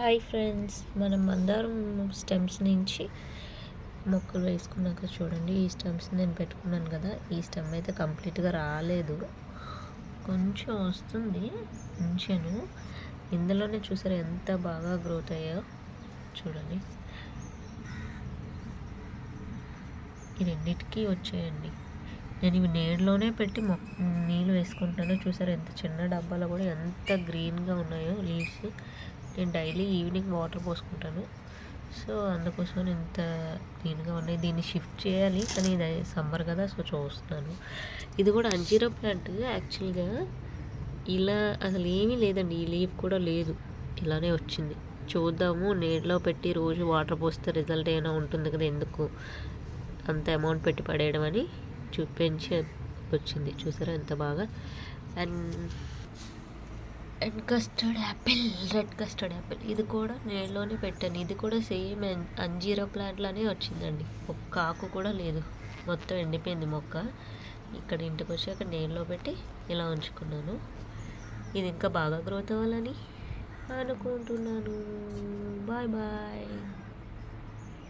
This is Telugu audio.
హాయ్ ఫ్రెండ్స్, మనం మందారం స్టెమ్స్ నుంచి మొక్కలు వేసుకున్నాక చూడండి, ఈ స్టెమ్స్ నేను పెట్టుకున్నాను కదా. ఈ స్టెమ్ అయితే కంప్లీట్గా రాలేదు, కొంచెం వస్తుంది ఉంచాను. ఇందులోనే చూసారు ఎంత బాగా గ్రోత్ అయ్యాయో చూడండి. ఈ రెండింటికి వచ్చాయండి. నేను ఇవి నీళ్ళలోనే పెట్టి నీళ్ళు వేసుకుంటాను. చూసారు ఎంత చిన్న డబ్బాలో కూడా ఎంత గ్రీన్గా ఉన్నాయో లీవ్స్. నేను డైలీ ఈవినింగ్ వాటర్ పోసుకుంటాను, సో అందుకోసం ఇంత క్లీన్గా ఉన్నాయి. దీన్ని షిఫ్ట్ చేయాలి, కానీ ఇది సమ్మర్ కదా, సో చూస్తున్నాను. ఇది కూడా అంజీరా ప్లాంట్. యాక్చువల్గా ఇలా అసలు ఏమీ లేదండి, ఈ లీఫ్ కూడా లేదు, ఇలానే వచ్చింది. చూద్దాము, నీళ్ళలో పెట్టి రోజు వాటర్ పోస్తే రిజల్ట్ ఏమైనా ఉంటుంది కదా, ఎందుకు అంత అమౌంట్ పెట్టి పడేయడం అని చూపించి వచ్చింది. చూసారా ఎంత బాగా. And custard Apple, red custard Apple, ఇది కూడా నీళ్ళలోనే పెట్టాను. ఇది కూడా సేమ్ అంజీరా ప్లాంట్లోనే వచ్చిందండి. ఒక్క ఆకు కూడా లేదు, మొత్తం ఎండిపోయింది మొక్క. ఇక్కడ ఇంటికి వచ్చాక నీళ్ళలో పెట్టి ఇలా ఉంచుకున్నాను. ఇది ఇంకా బాగా గ్రోత్ అవ్వాలని అనుకుంటున్నాను. Bye bye.